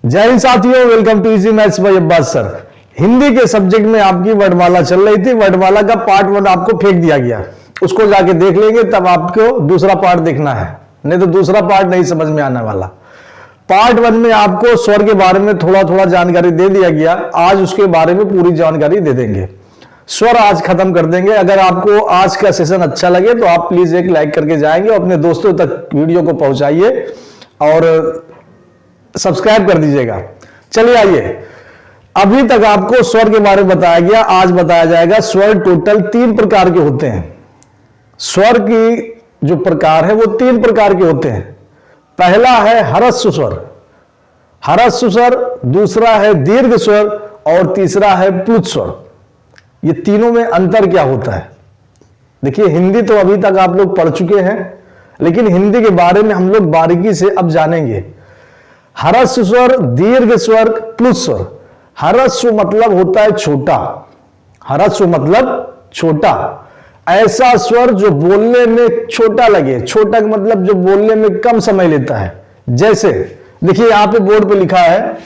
जय हिंद साथियों, welcome to easy maths by Abbas sir. Hindi के सब्जेक्ट में आपकी वर्णमाला चल रही थी। वर्णमाला का पार्ट 1 आपको फेंक दिया गया, उसको जाके देख लेंगे, तब आपको दूसरा पार्ट देखना है, नहीं तो दूसरा पार्ट नहीं समझ में आने वाला। पार्ट 1 में आपको स्वर के बारे में थोड़ा थोड़ा जानकारी दे दिया गया, आज उसके बारे में पूरी जानकारी दे देंगे। स्वर आज खत्म कर देंगे। अगर आपको आज का सेशन अच्छा लगे तो आप प्लीज एक लाइक करके जाएंगे और अपने दोस्तों तक वीडियो को पहुंचाइए और सब्सक्राइब कर दीजिएगा। चलिए आइए, अभी तक आपको स्वर के बारे में बताया गया, आज बताया जाएगा। स्वर टोटल 3 प्रकार के होते हैं। स्वर की जो प्रकार है वो 3 प्रकार के होते हैं। पहला है ह्रस्व स्वर, ह्रस्व स्वर, दूसरा है दीर्घ स्वर और तीसरा है प्लुत स्वर। ये तीनों में अंतर क्या होता है? देखिए, हिंदी तो अभी तक आप लोग पढ़ चुके हैं, लेकिन हिंदी के बारे में हम लोग बारीकी से अब जानेंगे। ह्रस्व स्वर, दीर्घ स्वर, प्लुत स्वर। ह्रस्व मतलब होता है छोटा, ह्रस्व मतलब छोटा, ऐसा स्वर जो बोलने में छोटा लगे। छोटा का मतलब जो बोलने में कम समय लेता है। जैसे देखिए, यहां पे बोर्ड पे लिखा है,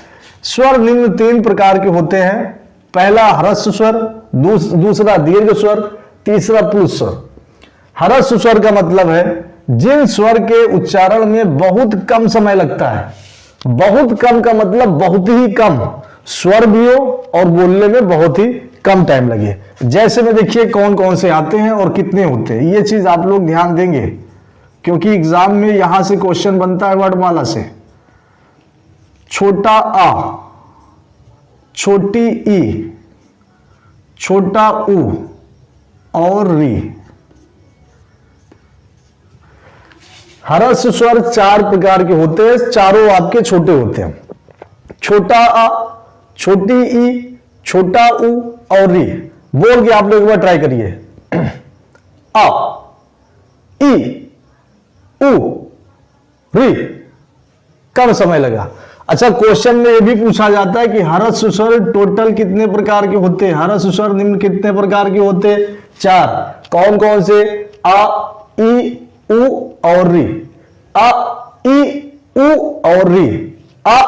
स्वर निम्न 3 प्रकार के होते हैं। पहला ह्रस्व स्वर, दूसरा दीर्घ स्वर, तीसरा प्लुत स्वर। ह्रस्व स्वर का मतलब है जिन स्वर के उच्चारण में बहुत कम समय लगता है। बहुत कम का मतलब बहुत ही कम स्वर भी हो और बोलने में बहुत ही कम टाइम लगे। जैसे में देखिए कौन कौन से आते हैं और कितने होते हैं, ये चीज आप लोग ध्यान देंगे, क्योंकि एग्जाम में यहां से क्वेश्चन बनता है वर्णमाला से। छोटा आ, छोटी ई, छोटा ऊ और री। ह्रस्व स्वर 4 प्रकार के होते हैं, चारों आपके छोटे होते हैं। छोटा आ, छोटी ई, छोटा ऊ और री। बोल के आप लोग एक बार ट्राई करिए। आ, ई, ऊ, री। कम समय लगा। अच्छा, क्वेश्चन में यह भी पूछा जाता है कि ह्रस्व स्वर टोटल कितने प्रकार के होते हैं? ह्रस्व स्वर निम्न कितने प्रकार के होते हैं? 4। कौन कौन से? आ, ई, ऊ और री। आ, ई, ऊ और री। आ,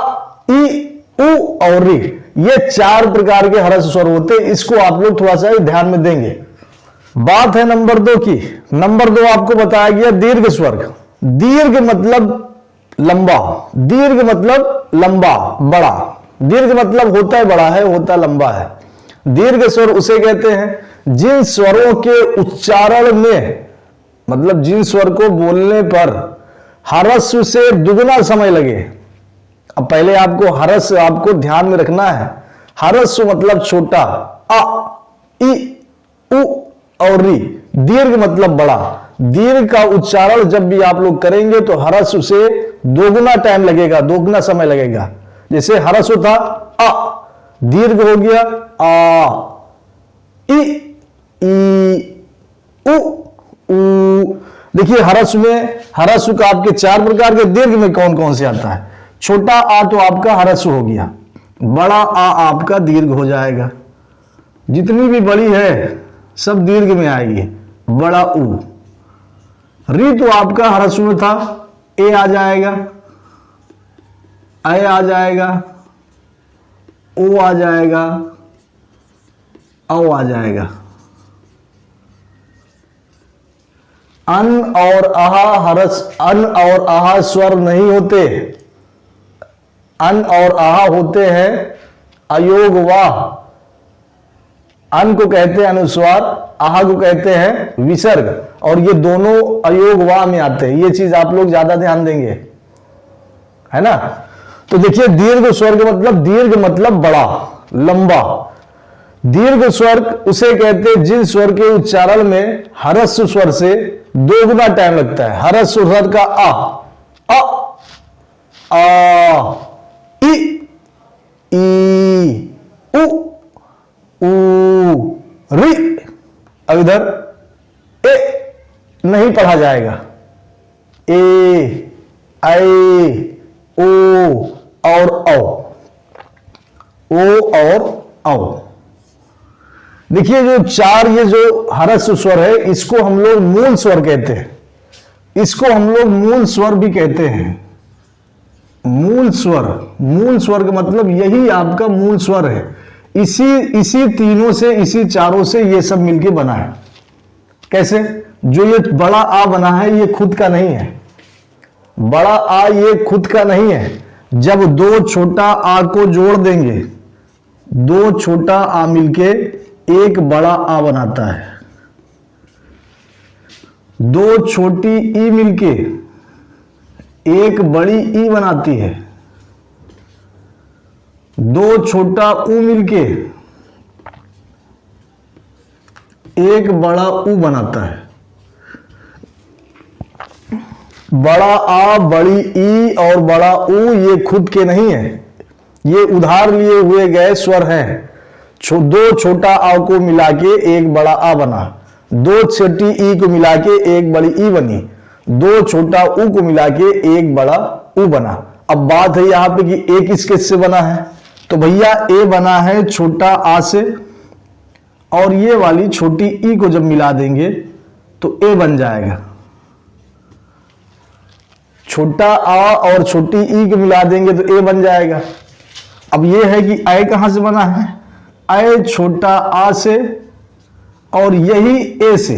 ई, ऊ और री। ये 4 प्रकार के ह्रस्व स्वर होते हैं। इसको आप लोग थोड़ा सा ध्यान में देंगे। बात है नंबर 2 की। नंबर 2 आपको बताया गया दीर्घ स्वर। दीर्घ मतलब लंबा, दीर्घ मतलब लंबा, बड़ा। दीर्घ मतलब होता है बड़ा है, होता लंबा है। दीर्घ स्वर उसे कहते हैं जिन स्वरों के उच्चारण में, मतलब जिन स्वर को बोलने पर ह्रस्व से दुगना समय लगे। अब पहले आपको ह्रस्व आपको ध्यान में रखना है। ह्रस्व मतलब छोटा, आ, ई, ऊ और री। दीर्घ मतलब बड़ा। दीर्घ का उच्चारण जब भी आप लोग करेंगे तो ह्रस्व से दोगुना टाइम लगेगा, दोगुना समय लगेगा। जैसे ह्रस्व था आ, दीर्घ हो गया आ, ई, ऊ, ऊ। देखिए, ह्रस्व में, ह्रस्व का आपके 4 प्रकार के। दीर्घ में कौन कौन से आता है? छोटा आ तो आपका ह्रस्व हो गया, बड़ा आ आपका दीर्घ हो जाएगा। जितनी भी बड़ी है सब दीर्घ में आएगी। बड़ा ऊ। री तो आपका ह्रस्व में था, ए आ जाएगा, ए आ जाएगा, ओ आ जाएगा, औ आ जाएगा। अन और आहा स्वर नहीं होते। अन और आहा होते हैं अयोग वाह। अन को कहते हैं अनुस्वार, आहा को कहते हैं विसर्ग, और ये दोनों अयोग वाह में आते हैं। ये चीज आप लोग ज्यादा ध्यान देंगे, है ना। तो देखिए, दीर्घ स्वर का मतलब, दीर्घ मतलब बड़ा, लंबा। दीर्घ स्वर उसे कहते हैं जिन स्वर के उच्चारण में ह्रस्व स्वर से दोगुना टाइम लगता है। ह्रस्व स्वर का आ, ई, ऊ, री। अब इधर ए नहीं पढ़ा जाएगा। ए, आई, ओ और औ, ओ और औ। देखिए, जो 4 ये जो ह्रस्व स्वर है, इसको हम लोग मूल स्वर कहते हैं। इसको हम लोग मूल स्वर भी कहते हैं। मूल स्वर का मतलब यही आपका मूल स्वर है। इसी तीनों से, इसी चारों से ये सब मिलके बना है। कैसे? जो ये बड़ा आ बना है ये खुद का नहीं है, बड़ा आ ये खुद का नहीं है। जब दो छोटा आ को जोड़ देंगे, दो छोटा आ मिलके एक बड़ा आ बनाता है, दो छोटी ई मिलके एक बड़ी ई बनाती है, दो छोटा ऊ मिलके एक बड़ा ऊ बनाता है। बड़ा आ, बड़ी ई और बड़ा ऊ ये खुद के नहीं है, ये उधार लिए हुए गए स्वर हैं। दो छोटा आ को मिला के एक बड़ा आ बना, दो छोटी ई को मिला के एक बड़ी ई बनी, दो छोटा ऊ को मिला के एक बड़ा ऊ बना। अब बात है यहां पे कि एक किस किस से बना है, तो भैया ए बना है छोटा आ से, और ये वाली छोटी ई को जब मिला देंगे तो ए बन जाएगा। छोटा आ और छोटी ई को मिला देंगे तो ए बन जाएगा। अब ये है कि ए कहां से बना है, ए छोटा आ से, और यही ए से,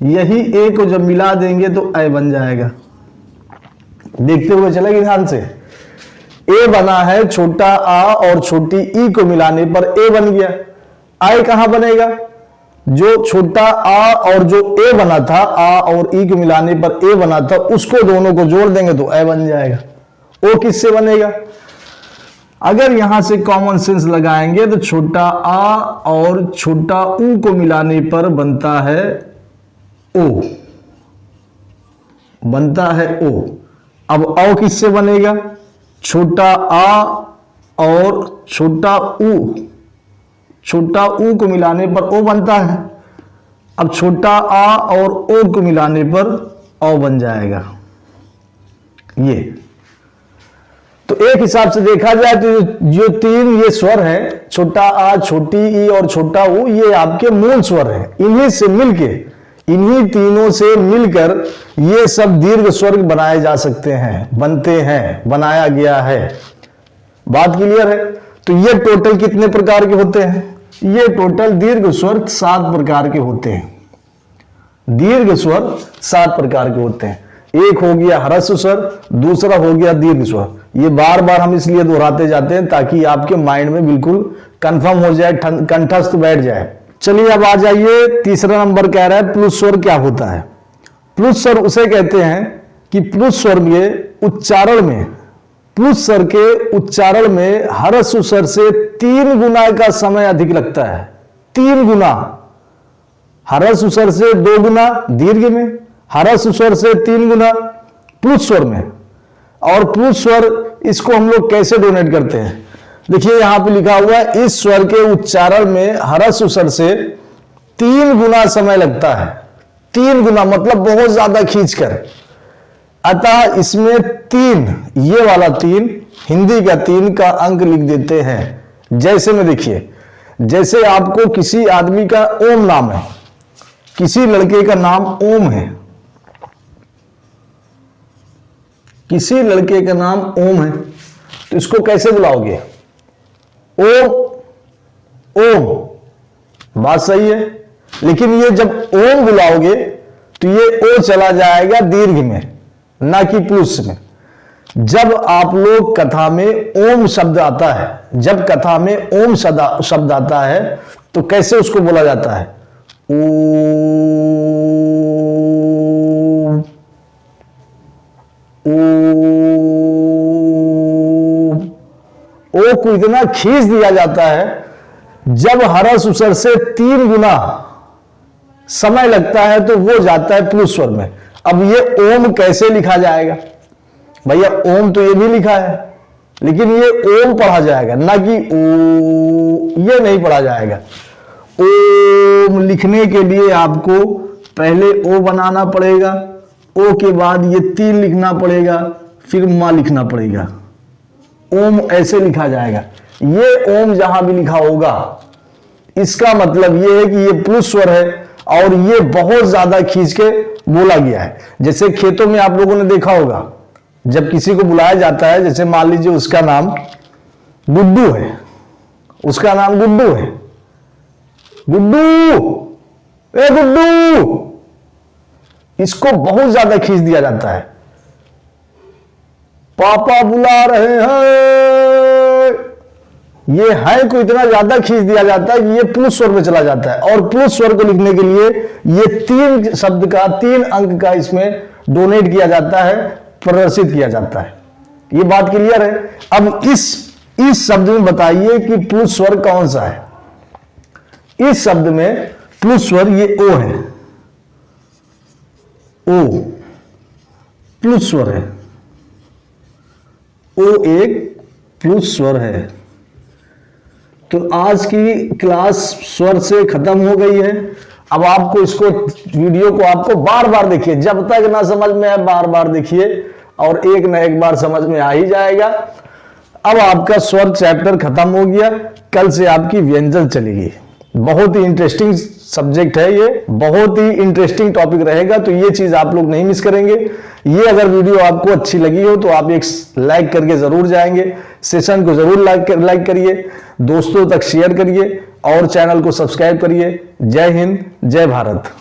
यही ए को जब मिला देंगे तो ए बन जाएगा। देखते हुए चलेंगे ध्यान से। ए बना है छोटा आ और छोटी ई को मिलाने पर ए बन गया। ए कहां बनेगा, जो छोटा आ और जो ए बना था, आ और ई को मिलाने पर ए बना था, उसको दोनों को जोड़ देंगे तो ए बन जाएगा। ओ किससे बनेगा, अगर यहां से कॉमन सेंस लगाएंगे तो छोटा आ और छोटा ऊ को मिलाने पर बनता है ओ, बनता है ओ। अब औ किससे बनेगा, छोटा आ और छोटा ऊ को मिलाने पर ओ बनता है। अब छोटा आ और ओ को मिलाने पर औ बन जाएगा। ये तो एक हिसाब से देखा जाए तो जो तीन ये स्वर है, छोटा आ, छोटी ई और छोटा ऊ, ये आपके मूल स्वर है। इन्हीं से मिलके, इन्हीं तीनों से मिलकर ये सब दीर्घ स्वर बनाए जा सकते हैं, बनते हैं, बनाया गया है। बात क्लियर है? तो ये टोटल कितने प्रकार के होते हैं, ये टोटल दीर्घ स्वर 7 प्रकार के होते हैं। दीर्घ स्वर 7 प्रकार के होते हैं। एक हो गया ह्रस्व स्वर, दूसरा हो गया दीर्घ स्वर। ये बार बार हम इसलिए दोहराते जाते हैं ताकि आपके माइंड में बिल्कुल कंफर्म हो जाए, कंठस्थ बैठ जाए। चलिए अब आ जाइए, तीसरा नंबर कह रहा है प्लुत स्वर क्या होता है। प्लुत स्वर उसे कहते हैं कि प्लुत स्वर के उच्चारण में, प्लुत स्वर के उच्चारण में ह्रस्व स्वर से 3 गुना का समय अधिक लगता है। 3 गुना, ह्रस्व स्वर से 2 गुना दीर्घ में, ह्रस्व स्वर से 3 गुना प्लुत स्वर में। और प्लुत स्वर इसको हम लोग कैसे डोनेट करते हैं, देखिए यहां पे लिखा हुआ है, इस स्वर के उच्चारण में ह्रस्व स्वर से 3 गुना समय लगता है। 3 गुना मतलब बहुत ज्यादा खींचकर। अतः इसमें 3, ये वाला 3, हिंदी का 3 का अंक लिख देते हैं। जैसे में देखिए, जैसे आपको किसी आदमी का ओम नाम है, किसी लड़के का नाम ओम है, किसी लड़के का नाम ओम है, तो इसको कैसे बुलाओगे, ओम ओम, बात सही है। लेकिन ये जब ओम बुलाओगे तो ये ओ चला जाएगा दीर्घ में, ना कि प्लुस में। जब आप लोग कथा में ओम शब्द आता है, जब कथा में ओम शब्द आता है तो कैसे उसको बोला जाता है, ओ को इतना खींच दिया जाता है, जब ह्रस्व स्वर से 3 गुना समय लगता है तो वो जाता है प्लुत स्वर में। अब ये ओम कैसे लिखा जाएगा, भैया ओम तो ये भी लिखा है, लेकिन ये ओम पढ़ा जाएगा, ना कि ओ, ये नहीं पढ़ा जाएगा। ओम लिखने के लिए आपको पहले ओ बनाना पड़ेगा, ओ के बाद ये 3 लिखना पड़ेगा, फिर मा लिखना पड़ेगा। ओम ऐसे लिखा जाएगा। ये ओम जहां भी लिखा होगा इसका मतलब ये है कि ये प्लुत स्वर है और ये बहुत ज्यादा खींच के बोला गया है। जैसे खेतों में आप लोगों ने देखा होगा, जब किसी को बुलाया जाता है, जैसे मान लीजिए उसका नाम गुड्डू है, उसका नाम गुड्डू है, गुड्डू, ए गुड्डू, इसको बहुत ज्यादा खींच दिया जाता है। पापा बुला रहे हैं, ये है को इतना ज्यादा खींच दिया जाता है कि ये पुरुष स्वर में चला जाता है। और पुरुष स्वर को लिखने के लिए ये 3 शब्द का 3 अंक का इसमें डोनेट किया जाता है, प्रदर्शित किया जाता है। ये बात क्लियर है। अब इस शब्द में बताइए कि पुरुष स्वर कौन सा है। इस शब्द में पुरुष स्वर ये ओ है, ओ पुरुष स्वर है, ओ एक पुरुष स्वर है। तो आज की क्लास स्वर से खत्म हो गई है। अब आपको इसको वीडियो को आपको बार बार देखिए, जब तक ना समझ में आए बार बार देखिए, और एक ना एक बार समझ में आ ही जाएगा। अब आपका स्वर चैप्टर खत्म हो गया, कल से आपकी व्यंजन चलेगी। बहुत ही इंटरेस्टिंग सब्जेक्ट है ये, बहुत ही इंटरेस्टिंग टॉपिक रहेगा, तो ये चीज आप लोग नहीं मिस करेंगे। ये अगर वीडियो आपको अच्छी लगी हो तो आप एक लाइक करके जरूर जाएंगे, सेशन को जरूर लाइक करिए, दोस्तों तक शेयर करिए और चैनल को सब्सक्राइब करिए। जय हिंद, जय भारत।